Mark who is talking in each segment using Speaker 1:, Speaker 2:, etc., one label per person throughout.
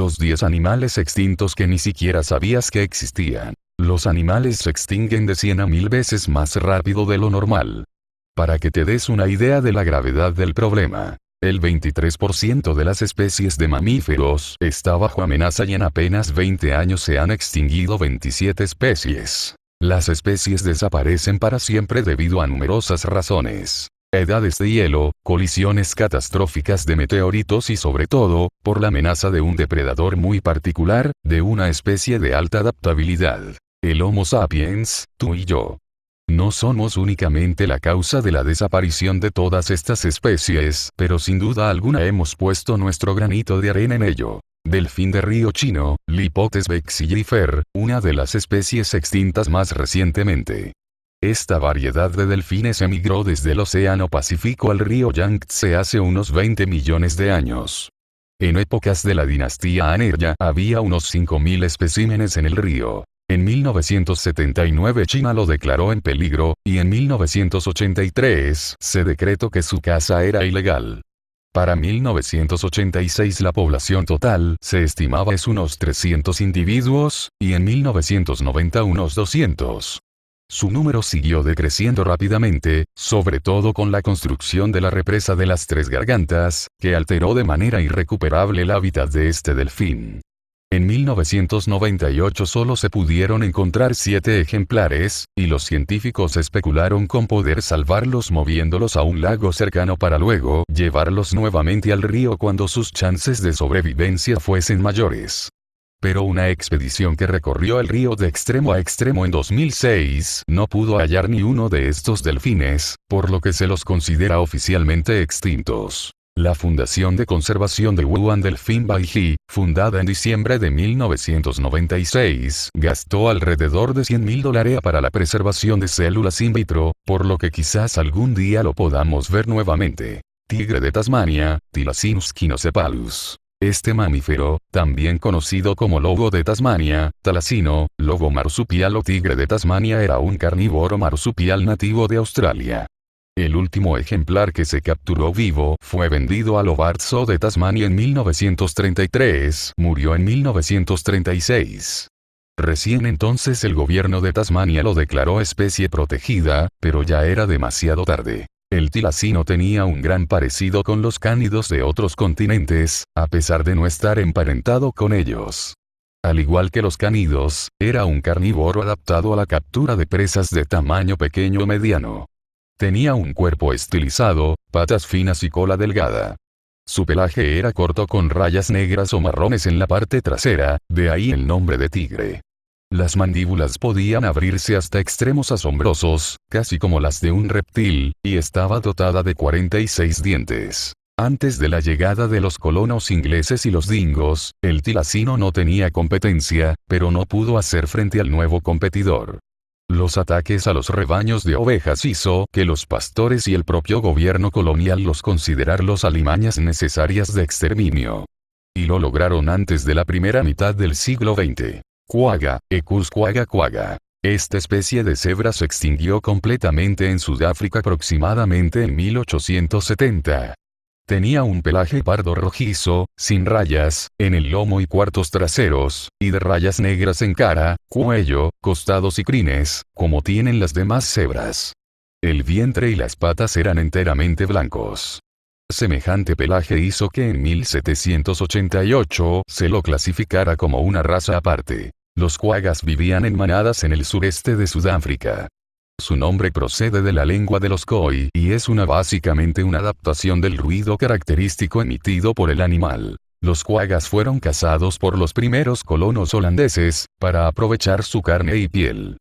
Speaker 1: Los 10 animales extintos que ni siquiera sabías que existían. Los animales se extinguen de 100 a 1000 veces más rápido de lo normal. Para que te des una idea de la gravedad del problema, el 23% de las especies de mamíferos está bajo amenaza y en apenas 20 años se han extinguido 27 especies. Las especies desaparecen para siempre debido a numerosas razones. Edades de hielo, colisiones catastróficas de meteoritos y sobre todo, por la amenaza de un depredador muy particular, de una especie de alta adaptabilidad. El Homo sapiens, tú y yo. No somos únicamente la causa de la desaparición de todas estas especies, pero sin duda alguna hemos puesto nuestro granito de arena en ello. Delfín de río chino, Lipotes vexillifer, una de las especies extintas más recientemente. Esta variedad de delfines emigró desde el Océano Pacífico al río Yangtze hace unos 20 millones de años. En épocas de la dinastía Aneria había unos 5000 especímenes en el río. En 1979 China lo declaró en peligro, y en 1983 se decretó que su caza era ilegal. Para 1986 la población total se estimaba es unos 300 individuos, y en 1990 unos 200. Su número siguió decreciendo rápidamente, sobre todo con la construcción de la represa de las Tres Gargantas, que alteró de manera irrecuperable el hábitat de este delfín. En 1998 solo se pudieron encontrar 7 ejemplares, y los científicos especularon con poder salvarlos moviéndolos a un lago cercano para luego llevarlos nuevamente al río cuando sus chances de sobrevivencia fuesen mayores. Pero una expedición que recorrió el río de extremo a extremo en 2006 no pudo hallar ni uno de estos delfines, por lo que se los considera oficialmente extintos. La Fundación de Conservación de Wuhan Delfin Baiji, fundada en diciembre de 1996, gastó alrededor de $100.000 para la preservación de células in vitro, por lo que quizás algún día lo podamos ver nuevamente. Tigre de Tasmania, Thylacinus cynocephalus. Este mamífero, también conocido como lobo de Tasmania, talacino, lobo marsupial o tigre de Tasmania era un carnívoro marsupial nativo de Australia. El último ejemplar que se capturó vivo fue vendido al Hobart Zoo de Tasmania en 1933, murió en 1936. Recién entonces el gobierno de Tasmania lo declaró especie protegida, pero ya era demasiado tarde. El tilacino tenía un gran parecido con los cánidos de otros continentes, a pesar de no estar emparentado con ellos. Al igual que los cánidos, era un carnívoro adaptado a la captura de presas de tamaño pequeño o mediano. Tenía un cuerpo estilizado, patas finas y cola delgada. Su pelaje era corto con rayas negras o marrones en la parte trasera, de ahí el nombre de tigre. Las mandíbulas podían abrirse hasta extremos asombrosos, casi como las de un reptil, y estaba dotada de 46 dientes. Antes de la llegada de los colonos ingleses y los dingos, el tilacino no tenía competencia, pero no pudo hacer frente al nuevo competidor. Los ataques a los rebaños de ovejas hizo que los pastores y el propio gobierno colonial los consideraran los alimañas necesarias de exterminio. Y lo lograron antes de la primera mitad del siglo XX. Quagga, Equus quagga quagga. Esta especie de cebra se extinguió completamente en Sudáfrica aproximadamente en 1870. Tenía un pelaje pardo rojizo, sin rayas, en el lomo y cuartos traseros, y de rayas negras en cara, cuello, costados y crines, como tienen las demás cebras. El vientre y las patas eran enteramente blancos. Semejante pelaje hizo que en 1788 se lo clasificara como una raza aparte. Los quaggas vivían en manadas en el sureste de Sudáfrica. Su nombre procede de la lengua de los Khoi y es básicamente una adaptación del ruido característico emitido por el animal. Los quaggas fueron cazados por los primeros colonos holandeses, para aprovechar su carne y piel.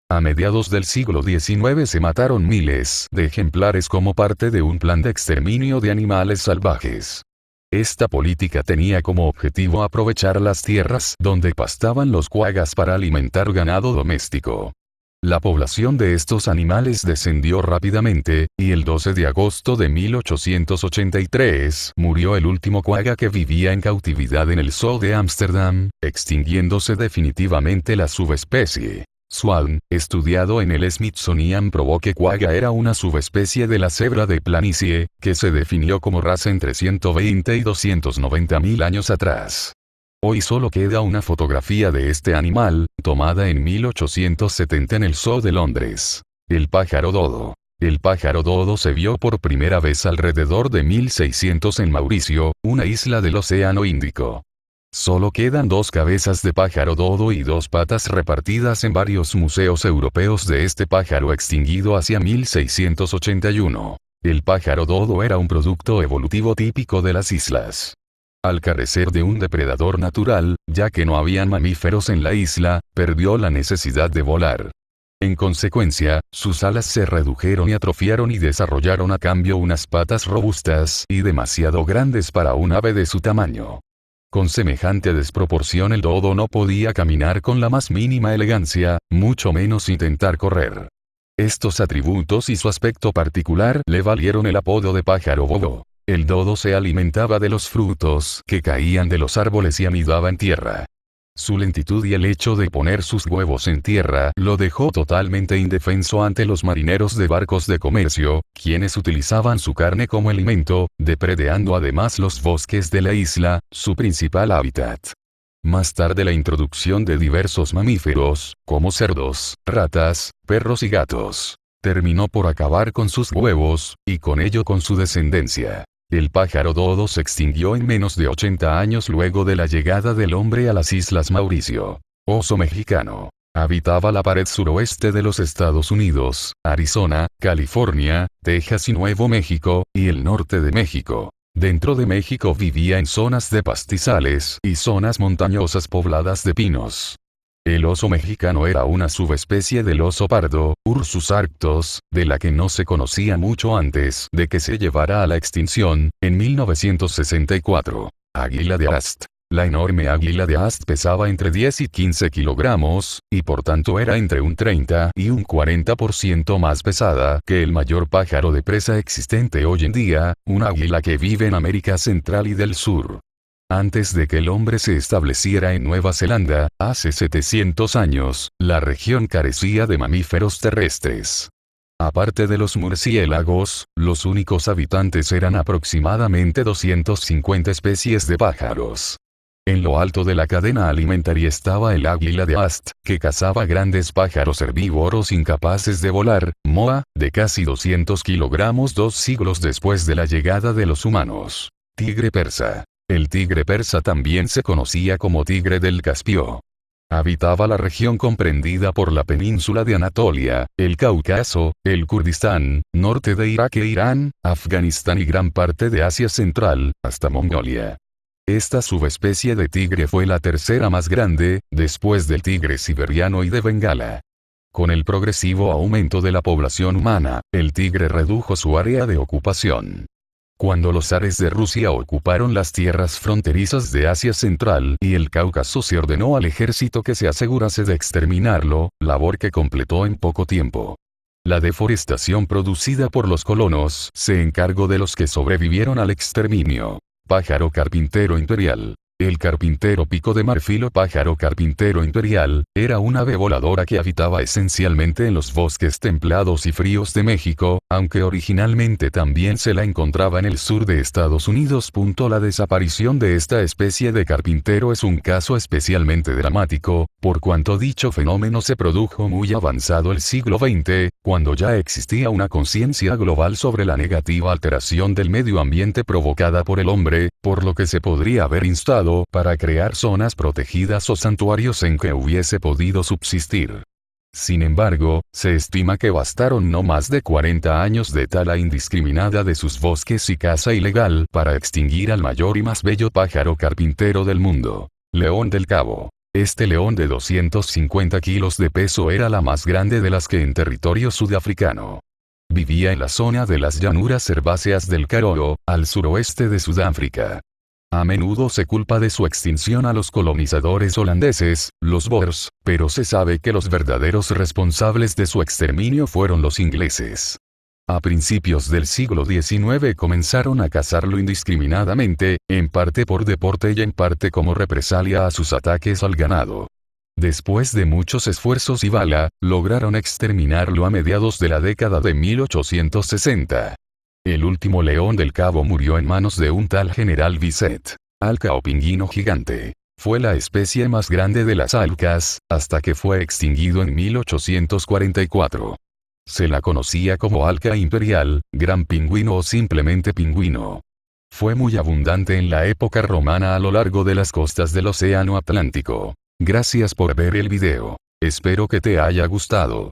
Speaker 1: A mediados del siglo XIX se mataron miles de ejemplares como parte de un plan de exterminio de animales salvajes. Esta política tenía como objetivo aprovechar las tierras donde pastaban los quaggas para alimentar ganado doméstico. La población de estos animales descendió rápidamente, y el 12 de agosto de 1883 murió el último quagga que vivía en cautividad en el Zoo de Ámsterdam, extinguiéndose definitivamente la subespecie. Swan, estudiado en el Smithsonian, probó que quagga era una subespecie de la cebra de planicie, que se definió como raza entre 120 y 290.000 años atrás. Hoy solo queda una fotografía de este animal, tomada en 1870 en el Zoo de Londres. El pájaro dodo. El pájaro dodo se vio por primera vez alrededor de 1600 en Mauricio, una isla del Océano Índico. Solo quedan 2 cabezas de pájaro dodo y 2 patas repartidas en varios museos europeos de este pájaro extinguido hacia 1681. El pájaro dodo era un producto evolutivo típico de las islas. Al carecer de un depredador natural, ya que no habían mamíferos en la isla, perdió la necesidad de volar. En consecuencia, sus alas se redujeron y atrofiaron y desarrollaron a cambio unas patas robustas y demasiado grandes para un ave de su tamaño. Con semejante desproporción el dodo no podía caminar con la más mínima elegancia, mucho menos intentar correr. Estos atributos y su aspecto particular le valieron el apodo de pájaro bobo. El dodo se alimentaba de los frutos que caían de los árboles y anidaba en tierra. Su lentitud y el hecho de poner sus huevos en tierra lo dejó totalmente indefenso ante los marineros de barcos de comercio, quienes utilizaban su carne como alimento, depredando además los bosques de la isla, su principal hábitat. Más tarde la introducción de diversos mamíferos, como cerdos, ratas, perros y gatos, terminó por acabar con sus huevos, y con ello con su descendencia. El pájaro dodo se extinguió en menos de 80 años luego de la llegada del hombre a las Islas Mauricio. Oso mexicano. Habitaba la pared suroeste de los Estados Unidos, Arizona, California, Texas y Nuevo México, y el norte de México. Dentro de México vivía en zonas de pastizales y zonas montañosas pobladas de pinos. El oso mexicano era una subespecie del oso pardo, Ursus arctos, de la que no se conocía mucho antes de que se llevara a la extinción, en 1964. Águila de Ast. La enorme águila de Ast pesaba entre 10 y 15 kilogramos, y por tanto era entre un 30 y un 40% más pesada que el mayor pájaro de presa existente hoy en día, un águila que vive en América Central y del Sur. Antes de que el hombre se estableciera en Nueva Zelanda, hace 700 años, la región carecía de mamíferos terrestres. Aparte de los murciélagos, los únicos habitantes eran aproximadamente 250 especies de pájaros. En lo alto de la cadena alimentaria estaba el águila de Ast, que cazaba grandes pájaros herbívoros incapaces de volar, moa, de casi 200 kilogramos 2 siglos después de la llegada de los humanos. Tigre persa. El tigre persa también se conocía como tigre del Caspio. Habitaba la región comprendida por la península de Anatolia, el Cáucaso, el Kurdistán, norte de Irak e Irán, Afganistán y gran parte de Asia Central, hasta Mongolia. Esta subespecie de tigre fue la tercera más grande, después del tigre siberiano y de Bengala. Con el progresivo aumento de la población humana, el tigre redujo su área de ocupación. Cuando los zares de Rusia ocuparon las tierras fronterizas de Asia Central y el Cáucaso, se ordenó al ejército que se asegurase de exterminarlo, labor que completó en poco tiempo. La deforestación producida por los colonos se encargó de los que sobrevivieron al exterminio. Pájaro carpintero imperial. El carpintero pico de marfil o pájaro carpintero imperial, era un ave voladora que habitaba esencialmente en los bosques templados y fríos de México, aunque originalmente también se la encontraba en el sur de Estados Unidos. La desaparición de esta especie de carpintero es un caso especialmente dramático, por cuanto dicho fenómeno se produjo muy avanzado el siglo XX, cuando ya existía una conciencia global sobre la negativa alteración del medio ambiente provocada por el hombre, por lo que se podría haber instado para crear zonas protegidas o santuarios en que hubiese podido subsistir. Sin embargo, se estima que bastaron no más de 40 años de tala indiscriminada de sus bosques y caza ilegal para extinguir al mayor y más bello pájaro carpintero del mundo. León del Cabo. Este león de 250 kilos de peso era la más grande de las que en territorio sudafricano. Vivía en la zona de las llanuras herbáceas del Karoo, al suroeste de Sudáfrica. A menudo se culpa de su extinción a los colonizadores holandeses, los Boers, pero se sabe que los verdaderos responsables de su exterminio fueron los ingleses. A principios del siglo XIX comenzaron a cazarlo indiscriminadamente, en parte por deporte y en parte como represalia a sus ataques al ganado. Después de muchos esfuerzos y bala, lograron exterminarlo a mediados de la década de 1860. El último león del Cabo murió en manos de un tal general Bisset. Alca o pingüino gigante. Fue la especie más grande de las alcas, hasta que fue extinguido en 1844. Se la conocía como alca imperial, gran pingüino o simplemente pingüino. Fue muy abundante en la época romana a lo largo de las costas del Océano Atlántico. Gracias por ver el video. Espero que te haya gustado.